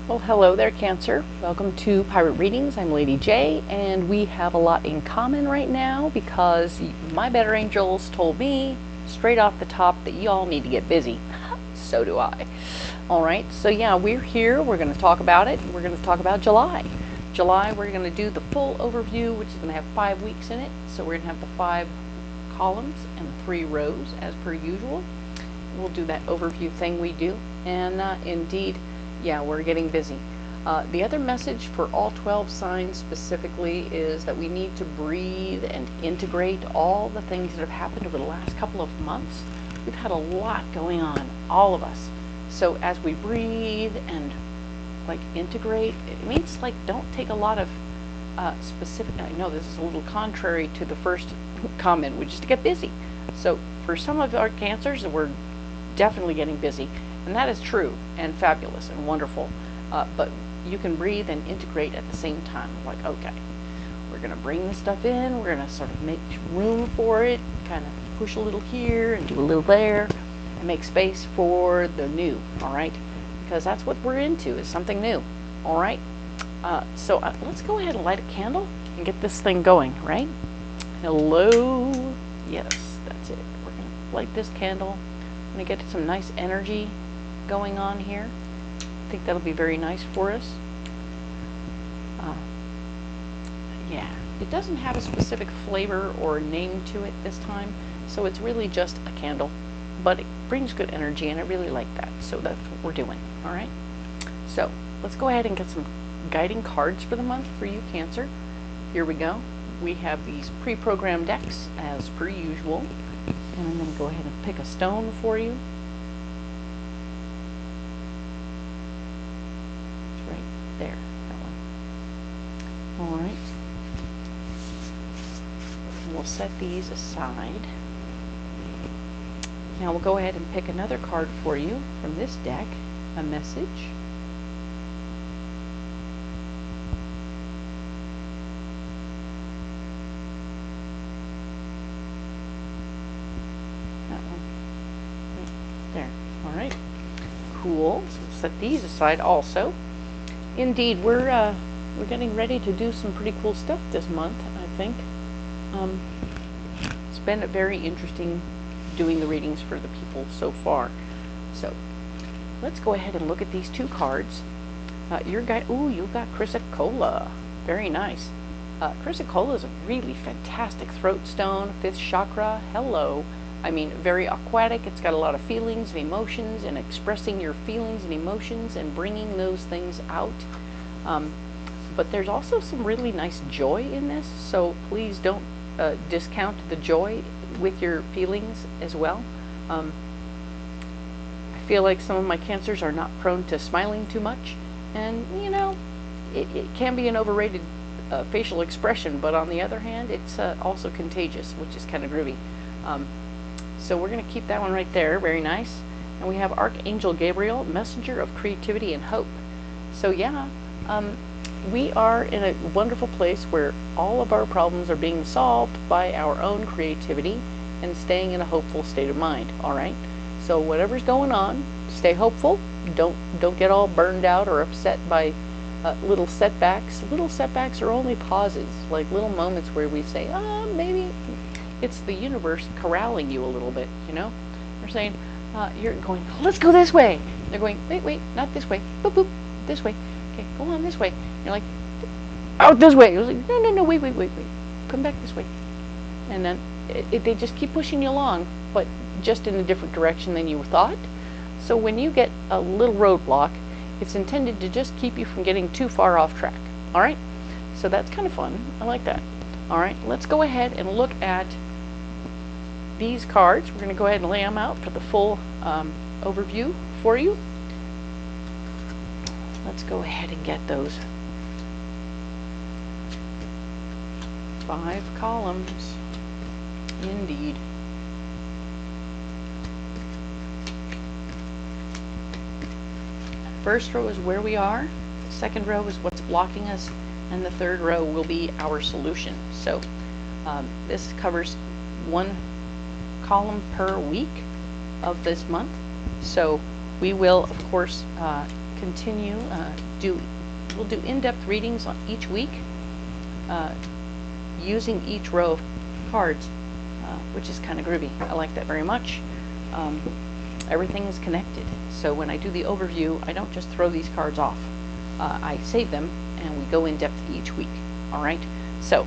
Well, hello there, Cancer. Welcome to Pirate Readings. I'm Lady J, and we have a lot in common right now because my better angels told me straight off the top that y'all need to get busy. So do I. All right, so yeah, we're here. We're going to talk about it. We're going to talk about July. July, we're going to do the full overview, which is going to have 5 weeks in it. So we're going to have the 5 columns and 3 rows as per usual. We'll do that overview thing we do, and indeed, yeah, we're getting busy. The other message for all 12 signs specifically is that we need to breathe and integrate all the things that have happened over the last couple of months. We've had a lot going on, all of us. So as we breathe and like integrate, it means like don't take a lot of specific, I know this is a little contrary to the first comment, which is to get busy. So for some of our cancers, we're definitely getting busy. And that is true and fabulous and wonderful, but you can breathe and integrate at the same time. Like, okay, we're going to bring this stuff in, we're going to sort of make room for it, kind of push a little here and do a little there, and make space for the new, all right? Because that's what we're into, is something new, all right? So let's go ahead and light a candle and get this thing going, right? Hello? Yes, that's it. We're going to light this candle. I'm going to get some nice energy going on here. I think that'll be very nice for us. Yeah, it doesn't have a specific flavor or name to it this time, so it's really just a candle, but it brings good energy, and I really like that, so that's what we're doing. All right, so let's go ahead and get some guiding cards for the month for you, Cancer. Here we go. We have these pre-programmed decks as per usual, and I'm going to go ahead and pick a stone for you. There, that one. All right. We'll set these aside. Now we'll go ahead and pick another card for you from this deck, a message. That one. There. All right. Cool. So we'll set these aside also. Indeed, we're getting ready to do some pretty cool stuff this month, I think. It's been very interesting doing the readings for the people so far. So let's go ahead and look at these 2 cards. Your guy, ooh, you got Chrysocolla. Very nice. Chrysocolla is a really fantastic throat stone, 5th chakra. Hello. I mean, very aquatic. It's got a lot of feelings and emotions, and expressing your feelings and emotions and bringing those things out. But there's also some really nice joy in this, so please don't discount the joy with your feelings as well. I feel like some of my cancers are not prone to smiling too much, and you know, it can be an overrated facial expression, but on the other hand, it's also contagious, which is kind of groovy. So we're going to keep that one right there, very nice. And we have Archangel Gabriel, messenger of creativity and hope. So yeah, we are in a wonderful place where all of our problems are being solved by our own creativity and staying in a hopeful state of mind, all right? So whatever's going on, stay hopeful. Don't get all burned out or upset by little setbacks. Little setbacks are only pauses, like little moments where we say, maybe it's the universe corralling you a little bit, you know? They're saying, you're going, let's go this way. They're going, wait, not this way. Boop, boop, this way. Okay, go on this way. You're like, out this way. It was like, no, wait. Come back this way. And then they just keep pushing you along, but just in a different direction than you thought. So when you get a little roadblock, it's intended to just keep you from getting too far off track. All right? So that's kind of fun. I like that. All right, let's go ahead and look at these cards. We're going to go ahead and lay them out for the full overview for you. Let's go ahead and get those 5 columns. Indeed. First row is where we are. The second row is what's blocking us, and the third row will be our solution. So this covers 1 column per week of this month. So we will, of course, continue we'll do in-depth readings on each week, using each row of cards, which is kind of groovy. I like that very much. Everything is connected, so when I do the overview, I don't just throw these cards off. I save them and we go in depth each week. All right, so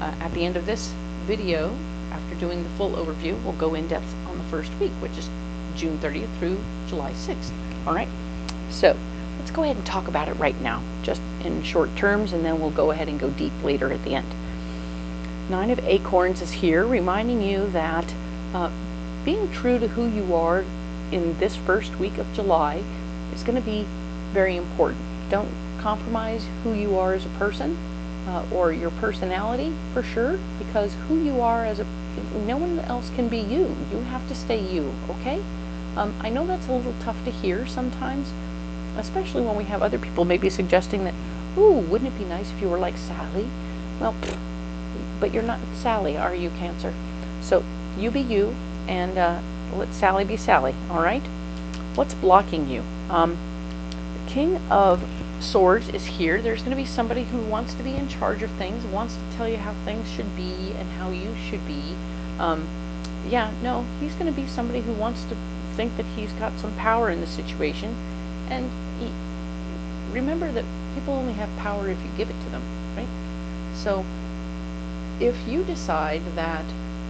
at the end of this video, after doing the full overview, we'll go in depth on the first week, which is June 30th through July 6th. All right, so let's go ahead and talk about it right now, just in short terms, and then we'll go ahead and go deep later at the end. 9 of Acorns is here, reminding you that being true to who you are in this first week of July is going to be very important. Don't compromise who you are as a person, or your personality, for sure, because who you are no one else can be you. You have to stay you, okay? I know that's a little tough to hear sometimes, especially when we have other people maybe suggesting that, ooh, wouldn't it be nice if you were like Sally? Well, but you're not Sally, are you, Cancer? So you be you, and let Sally be Sally, all right? What's blocking you? The King of Swords is here. There's going to be somebody who wants to be in charge of things, wants to tell you how things should be and how you should be. Yeah, no, he's going to be somebody who wants to think that he's got some power in the situation. And remember that people only have power if you give it to them, right? So if you decide that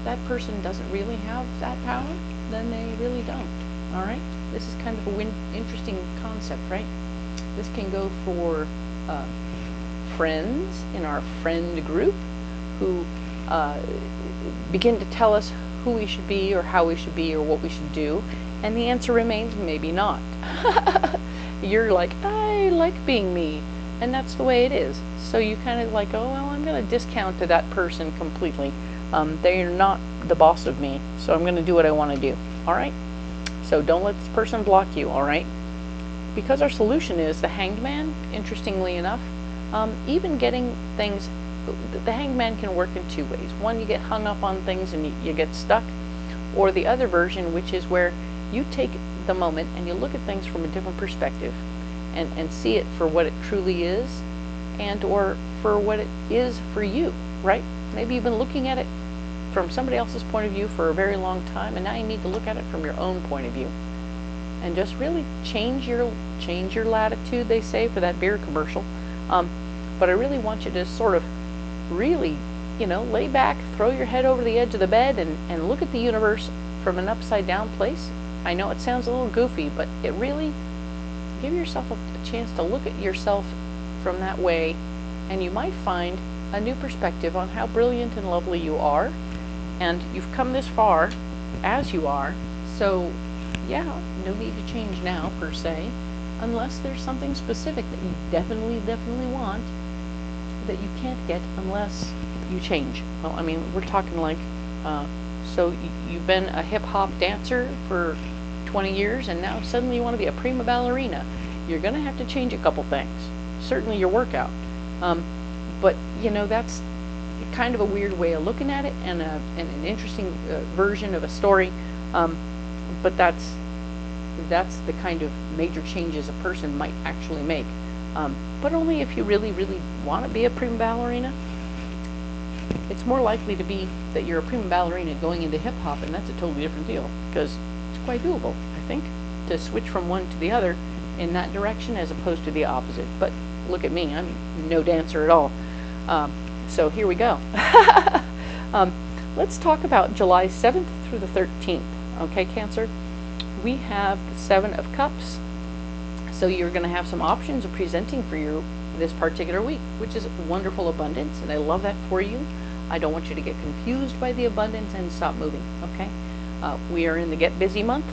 that person doesn't really have that power, then they really don't. All right? This is kind of an interesting concept, right? This can go for friends in our friend group who begin to tell us who we should be or how we should be or what we should do, and the answer remains maybe not. You're like, I like being me, and that's the way it is. So you kind of like, oh, well, I'm going to discount to that person completely. They're not the boss of me, so I'm going to do what I want to do. All right? So don't let this person block you, all right? Because our solution is the Hanged Man, interestingly enough, even getting things, the Hanged Man can work in two ways. One, you get hung up on things and you get stuck, or the other version, which is where you take the moment and you look at things from a different perspective and see it for what it truly is, and or for what it is for you, right? Maybe you've been looking at it from somebody else's point of view for a very long time, and now you need to look at it from your own point of view. And just really change your latitude, they say, for that beer commercial. But I really want you to sort of really, lay back, throw your head over the edge of the bed, and look at the universe from an upside down place. I know it sounds a little goofy, but it really, give yourself a chance to look at yourself from that way, and you might find a new perspective on how brilliant and lovely you are, and you've come this far as you are. So yeah, no need to change now, per se, unless there's something specific that you definitely want that you can't get unless you change. Well, I mean, we're talking like, so you've been a hip-hop dancer for 20 years, and now suddenly you want to be a prima ballerina. You're going to have to change a couple things. Certainly your workout. But, that's kind of a weird way of looking at it, and an interesting version of a story. But that's the kind of major changes a person might actually make. But only if you really want to be a prima ballerina. It's more likely to be that you're a prima ballerina going into hip-hop, and that's a totally different deal, because it's quite doable, I think, to switch from one to the other in that direction as opposed to the opposite. But look at me, I'm no dancer at all. So here we go. Let's talk about July 7th through the 13th. Okay, Cancer? We have the 7 of Cups. So you're going to have some options of presenting for this particular week, which is wonderful abundance, and I love that for you. I don't want you to get confused by the abundance and stop moving, okay? We are in the Get Busy month.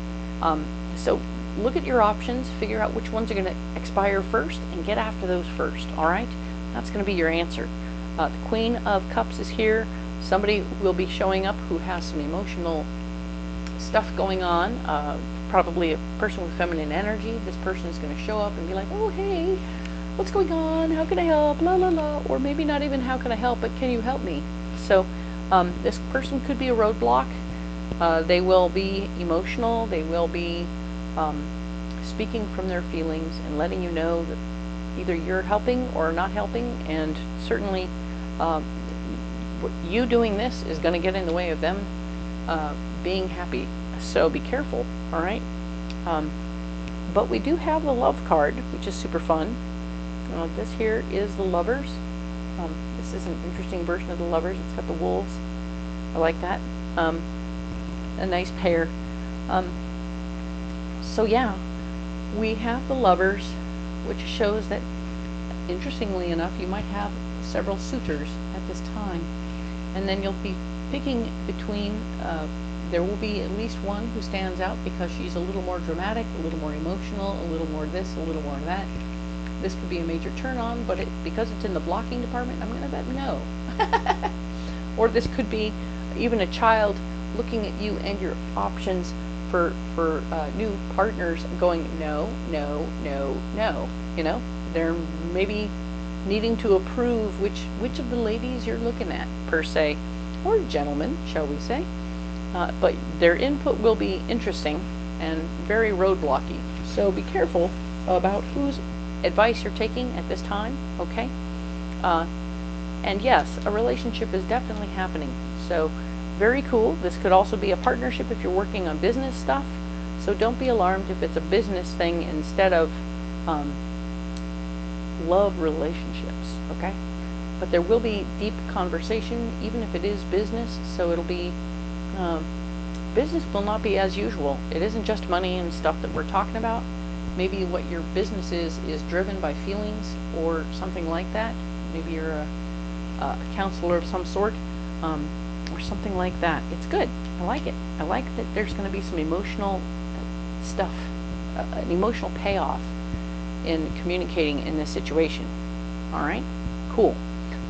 So look at your options, figure out which ones are going to expire first, and get after those first, all right? That's going to be your answer. The Queen of Cups is here. Somebody will be showing up who has some emotional stuff going on, probably a person with feminine energy. This person is going to show up and be like, oh, hey, what's going on? How can I help? La, la, la. Or maybe not even how can I help, but can you help me? So this person could be a roadblock. They will be emotional. They will be speaking from their feelings and letting you know that either you're helping or not helping, and certainly you doing this is going to get in the way of them being happy. So be careful, all right? But we do have the love card, which is super fun. This here is the lovers. This is an interesting version of the lovers. It's got the wolves. I like that. A nice pair. So yeah, we have the lovers, which shows that, interestingly enough, you might have several suitors at this time. And then you'll be picking between, there will be at least one who stands out because she's a little more dramatic, a little more emotional, a little more this, a little more that. This could be a major turn on, but because it's in the blocking department, I'm going to bet no. Or this could be even a child looking at you and your options for new partners going, no, no, no, no. You know, they're maybe needing to approve which of the ladies you're looking at, per se, or gentlemen, shall we say. But their input will be interesting and very roadblocky. So be careful about whose advice you're taking at this time, okay? And yes, a relationship is definitely happening. So very cool. This could also be a partnership if you're working on business stuff. So don't be alarmed if it's a business thing instead of love relationships, okay? But there will be deep conversation, even if it is business. So it'll be, business will not be as usual. It isn't just money and stuff that we're talking about. Maybe what your business is driven by feelings or something like that. Maybe you're a counselor of some sort, or something like that. It's good. I like it. I like that there's going to be some emotional stuff, an emotional payoff in communicating in this situation. All right? Cool.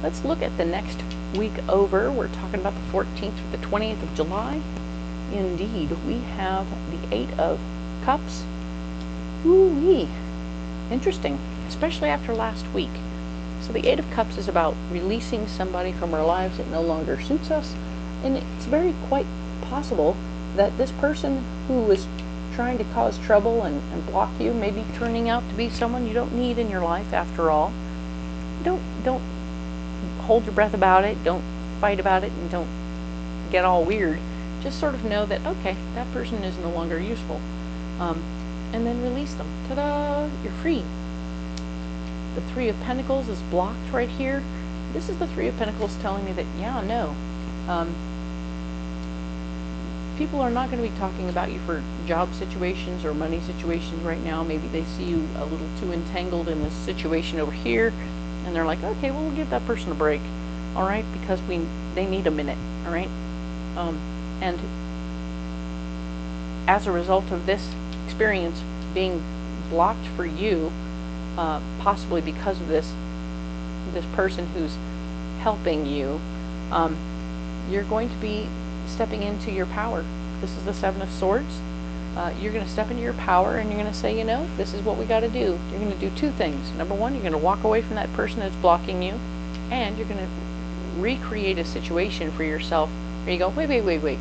Let's look at the next week over. We're talking about the 14th to the 20th of July. Indeed, we have the 8 of Cups. Ooh-wee. Interesting, especially after last week. So the 8 of Cups is about releasing somebody from our lives that no longer suits us. And it's very quite possible that this person who was trying to cause trouble and block you may be turning out to be someone you don't need in your life after all. Don't hold your breath about it. Don't fight about it, and don't get all weird. Just sort of know that, okay, that person is no longer useful. And then release them. Ta-da! You're free. The 3 of Pentacles is blocked right here. This is the 3 of Pentacles telling me that, yeah, no. People are not going to be talking about you for job situations or money situations right now. Maybe they see you a little too entangled in this situation over here, and they're like, okay, well, we'll give that person a break, all right, because they need a minute, all right? And as a result of this experience being blocked for you, possibly because of this person who's helping you, you're going to be stepping into your power. This is the 7 of Swords. You're going to step into your power, and you're going to say, you know, this is what we got to do. You're going to do 2 things. Number 1, you're going to walk away from that person that's blocking you, and you're going to recreate a situation for yourself where you go, wait.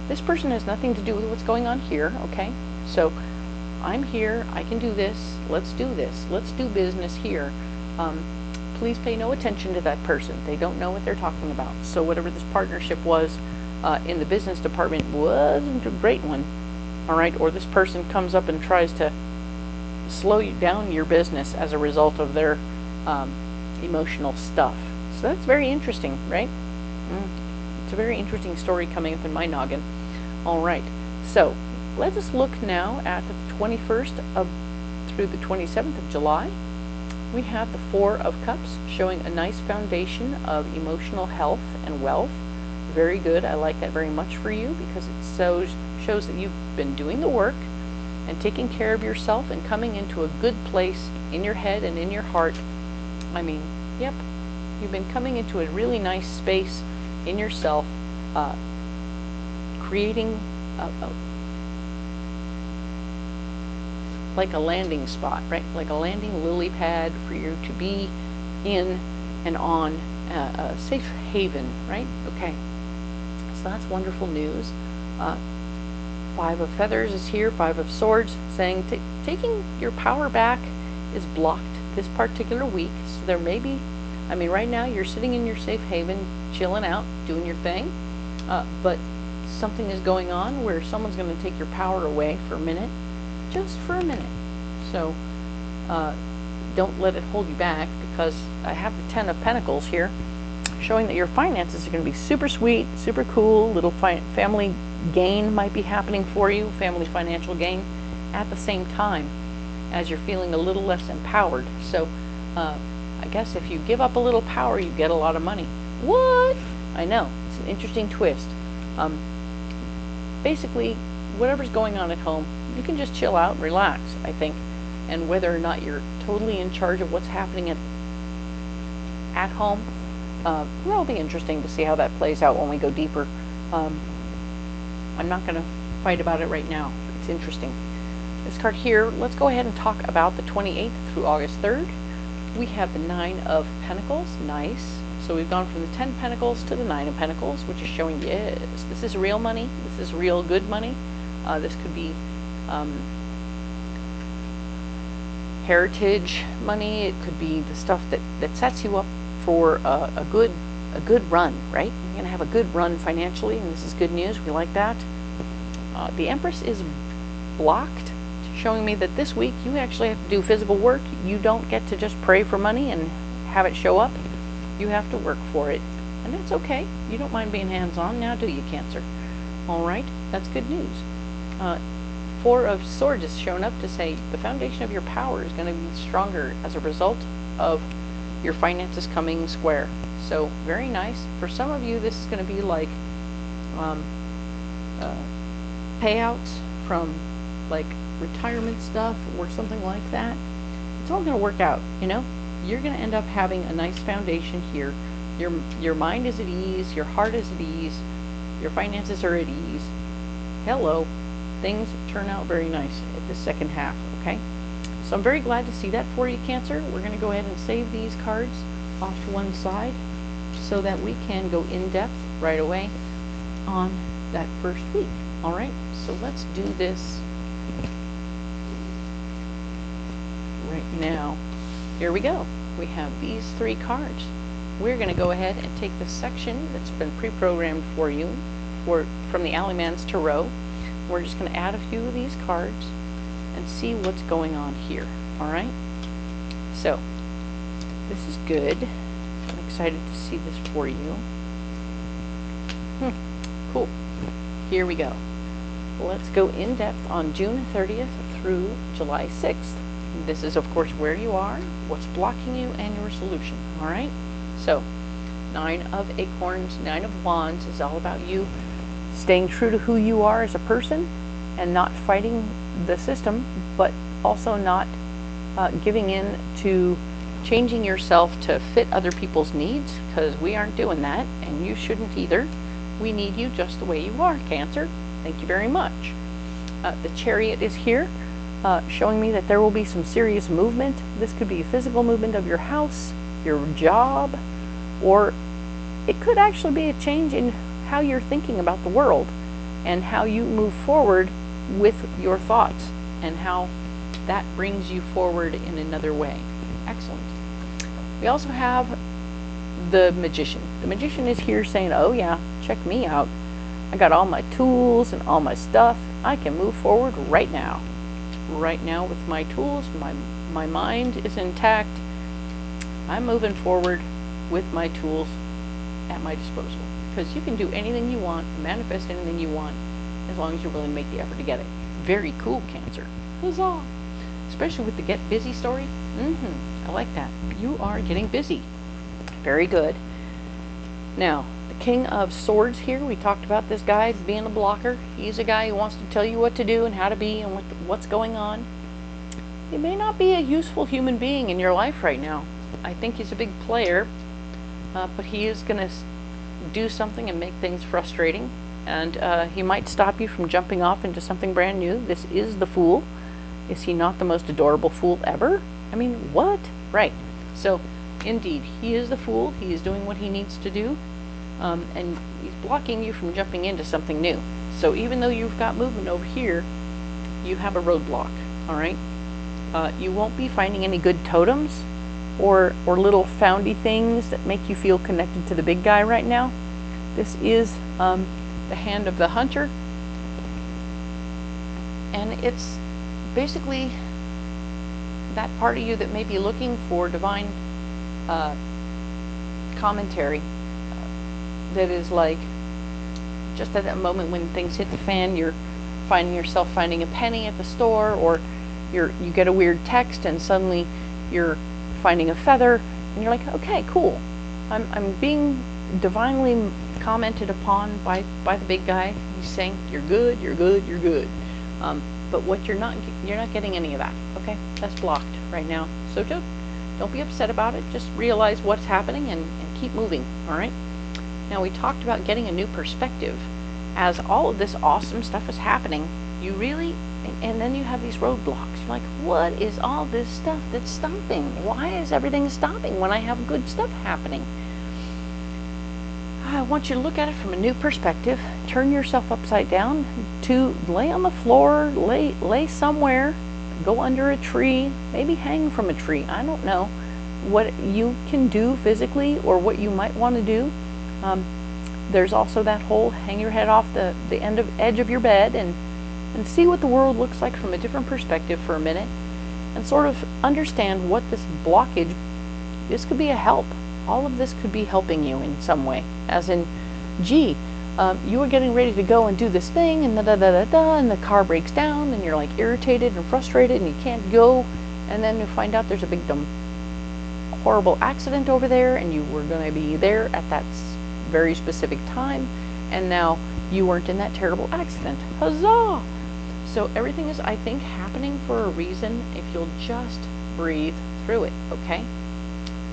This person has nothing to do with what's going on here, okay? So I'm here. I can do this. Let's do this. Let's do business here. Please pay no attention to that person. They don't know what they're talking about. So whatever this partnership was in the business department wasn't a great one, all right? Or this person comes up and tries to slow you down your business as a result of their emotional stuff. So that's very interesting, right? It's a very interesting story coming up in my noggin. All right, so let us look now at the 21st through the 27th of July. We have the 4 of Cups showing a nice foundation of emotional health and wealth. Very good. I like that very much for you because it shows that you've been doing the work and taking care of yourself and coming into a good place in your head and in your heart. I mean, yep, you've been coming into a really nice space in yourself, creating like a landing spot, right? Like a landing lily pad for you to be in and on a safe haven, right? Okay, so that's wonderful news. Five of Feathers is here, Five of Swords, saying taking your power back is blocked this particular week. So there may be, I mean, right now you're sitting in your safe haven, chilling out, doing your thing, but something is going on where someone's going to take your power away for a minute, just for a minute. So don't let it hold you back, because I have the Ten of Pentacles here, showing that your finances are going to be super sweet, super cool. Little family gain might be happening for you, family financial gain, at the same time as you're feeling a little less empowered. So I guess if you give up a little power, you get a lot of money. What? I know, it's an interesting twist. Basically, whatever's going on at home, you can just chill out and relax, I think. And whether or not you're totally in charge of what's happening at home, it'll be interesting to see how that plays out when we go deeper. I'm not going to fight about it right now. It's interesting. This card here, let's go ahead and talk about the 28th through August 3rd. We have the Nine of Pentacles. Nice. So we've gone from the 10 Pentacles to the 9 of Pentacles, which is showing, yes, this is real money. This is real good money. This could be heritage money. It could be the stuff that sets you up for a good run, right? You're going to have a good run financially, and this is good news. We like that. The Empress is blocked, showing me that this week you actually have to do physical work. You don't get to just pray for money and have it show up. You have to work for it, and that's okay. You don't mind being hands-on now, do you, Cancer? All right, that's good news. Four of Swords is shown up to say the foundation of your power is going to be stronger as a result of your finances coming square. So very nice. For some of you, this is going to be like payouts from like retirement stuff or something like that. It's all going to work out, you know. You're going to end up having a nice foundation here. Your mind is at ease, your heart is at ease, your finances are at ease. Hello. Things turn out very nice at the second half, okay? So I'm very glad to see that for you, Cancer. We're going to go ahead and save these cards off to one side so that we can go in depth right away on that first week. All right, so let's do this right now. Here we go. We have these three cards. We're going to go ahead and take the section that's been pre-programmed for you from the Alleyman's Tarot. We're just going to add a few of these cards and see what's going on here. All right, so this is good. I'm excited to see this for you. Cool. Here we go. Let's go in depth on June 30th through July 6th. This is, of course, where you are, what's blocking you, and your solution. All right, so Nine of Acorns, Nine of Wands is all about you staying true to who you are as a person and not fighting the system, but also not giving in to changing yourself to fit other people's needs, because we aren't doing that, and you shouldn't either. We need you just the way you are, Cancer. Thank you very much. The Chariot is here, showing me that there will be some serious movement. This could be a physical movement of your house, your job, or it could actually be a change in how you're thinking about the world and how you move forward with your thoughts and how that brings you forward in another way. Excellent. We also have the Magician. The Magician is here saying, oh yeah, check me out. I got all my tools and all my stuff. I can move forward right now. Right now with my tools, my mind is intact. I'm moving forward with my tools at my disposal. Because you can do anything you want, manifest anything you want, as long as you're willing to make the effort to get it. Very cool, Cancer. Huzzah! Especially with the get busy story. I like that. You are getting busy. Very good. Now, the King of Swords here, we talked about this guy being a blocker. He's a guy who wants to tell you what to do and how to be and what's going on. He may not be a useful human being in your life right now. I think he's a big player, but he is going to do something and make things frustrating, and he might stop you from jumping off into something brand new. This is the Fool. Is he not the most adorable fool ever? I mean, what? Right. So indeed, he is the Fool. He is doing what he needs to do, and he's blocking you from jumping into something new. So even though you've got movement over here, you have a roadblock, all right? You won't be finding any good totems or little foundy things that make you feel connected to the big guy right now. This is the hand of the hunter, and it's basically that part of you that may be looking for divine commentary that is like, just at that moment when things hit the fan, you're finding yourself finding a penny at the store, or you get a weird text and suddenly you're finding a feather, and you're like, okay, cool, I'm being divinely commented upon by the big guy. He's saying you're good, you're good, you're good. But what you're not getting any of that. Okay, that's blocked right now. So don't be upset about it. Just realize what's happening and keep moving. All right. Now, we talked about getting a new perspective. As all of this awesome stuff is happening, you really, and then you have these roadblocks. You're like, what is all this stuff that's stopping? Why is everything stopping when I have good stuff happening? I want you to look at it from a new perspective. Turn yourself upside down, to lay on the floor, lay somewhere, go under a tree, maybe hang from a tree. I don't know what you can do physically or what you might want to do. There's also that whole hang your head off the edge of your bed and see what the world looks like from a different perspective for a minute, and sort of understand what this blockage, this could be a help. All of this could be helping you in some way, as in, gee, you were getting ready to go and do this thing, and and the car breaks down, and you're like irritated and frustrated, and you can't go, and then you find out there's a big dumb horrible accident over there, and you were going to be there at that very specific time, and now you weren't in that terrible accident. Huzzah! So everything is, I think, happening for a reason if you'll just breathe through it, okay?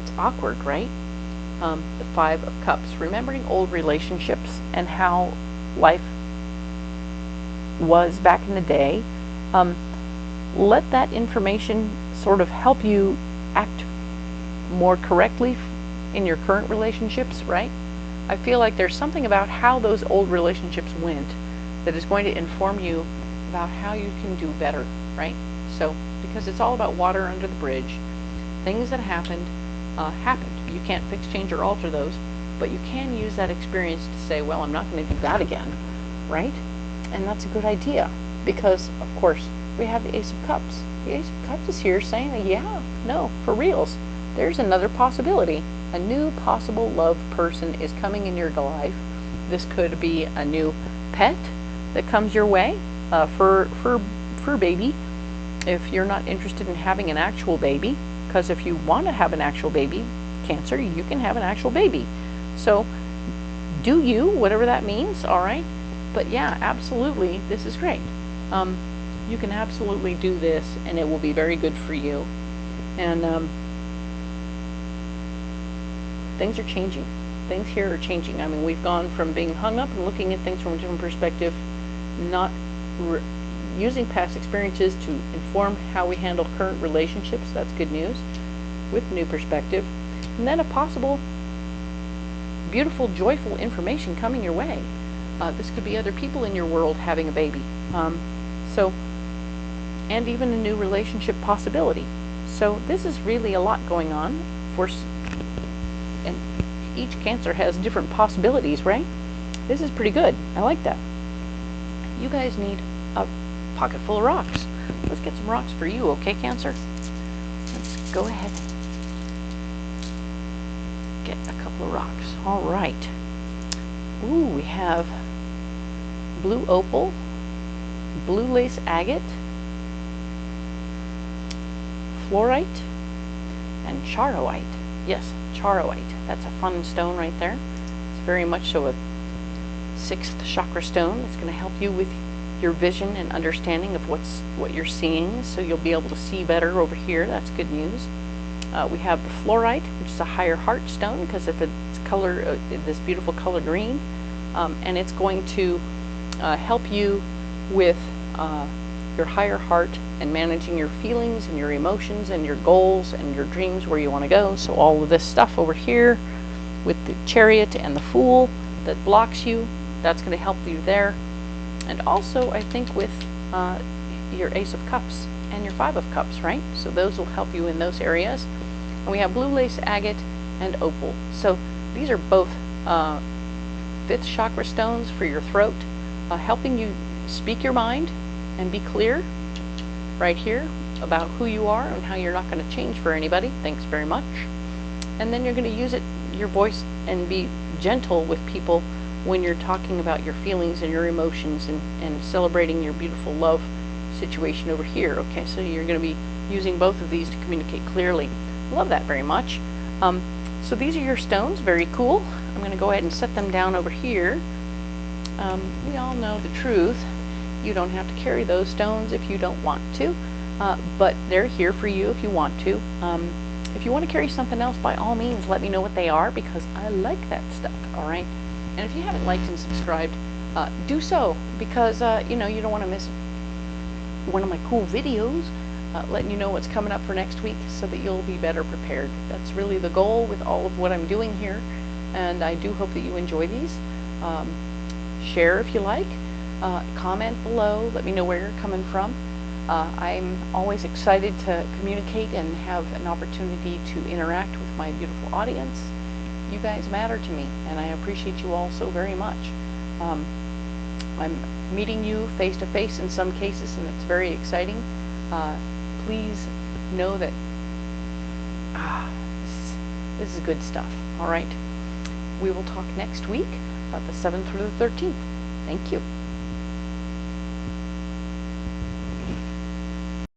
It's awkward, right? The Five of Cups, remembering old relationships and how life was back in the day. Let that information sort of help you act more correctly in your current relationships, right? I feel like there's something about how those old relationships went that is going to inform you about how you can do better, right? So, because it's all about water under the bridge, things that happened. You can't fix, change, or alter those, but you can use that experience to say, well, I'm not going to do that again, right? And that's a good idea, because, of course, we have the Ace of Cups. The Ace of Cups is here saying that, yeah, no, for reals, there's another possibility. A new possible love person is coming in your life. This could be a new pet that comes your way, fur baby, if you're not interested in having an actual baby. Because if you want to have an actual baby, Cancer, you can have an actual baby. So do you, whatever that means, all right? But yeah, absolutely, this is great. You can absolutely do this, and it will be very good for you. And things are changing. Things here are changing. I mean, we've gone from being hung up and looking at things from a different perspective, not using past experiences to inform how we handle current relationships. That's good news, with new perspective. And then a possible beautiful, joyful information coming your way. This could be other people in your world having a baby. And even a new relationship possibility. So this is really a lot going on. And each Cancer has different possibilities, right? This is pretty good. I like that. You guys need a pocket full of rocks. Let's get some rocks for you, okay, Cancer? Let's go ahead and get a couple of rocks. All right. Ooh, we have blue opal, blue lace agate, fluorite, and charoite. Yes, charoite. That's a fun stone right there. It's very much so a 6th chakra stone. It's going to help you with your vision and understanding of what you're seeing, so you'll be able to see better over here. That's good news. We have the fluorite, which is a higher heart stone because of its color, this beautiful color green, and it's going to help you with your higher heart and managing your feelings and your emotions and your goals and your dreams, where you want to go. So all of this stuff over here with the Chariot and the Fool that blocks you, that's going to help you there. and also I think with your Ace of Cups and your Five of Cups, right? So those will help you in those areas. And we have blue lace agate and opal. So these are both 5th chakra stones for your throat, helping you speak your mind and be clear right here about who you are and how you're not going to change for anybody. Thanks very much. And then you're going to use your voice and be gentle with people when you're talking about your feelings and your emotions and celebrating your beautiful love situation over here. Okay, so you're going to be using both of these to communicate clearly. Love that very much. So these are your stones, very cool. I'm going to go ahead and set them down over here. We all know the truth. You don't have to carry those stones if you don't want to, but they're here for you if you want to. If you want to carry something else, by all means, let me know what they are, because I like that stuff, all right? And if you haven't liked and subscribed, do so, because, you know, you don't want to miss one of my cool videos, letting you know what's coming up for next week so that you'll be better prepared. That's really the goal with all of what I'm doing here, and I do hope that you enjoy these. Share if you like, comment below, let me know where you're coming from. I'm always excited to communicate and have an opportunity to interact with my beautiful audience. You guys matter to me, and I appreciate you all so very much. I'm meeting you face to face in some cases, and it's very exciting. Please know that this is good stuff. All right, we will talk next week about the 7th through the 13th. Thank you.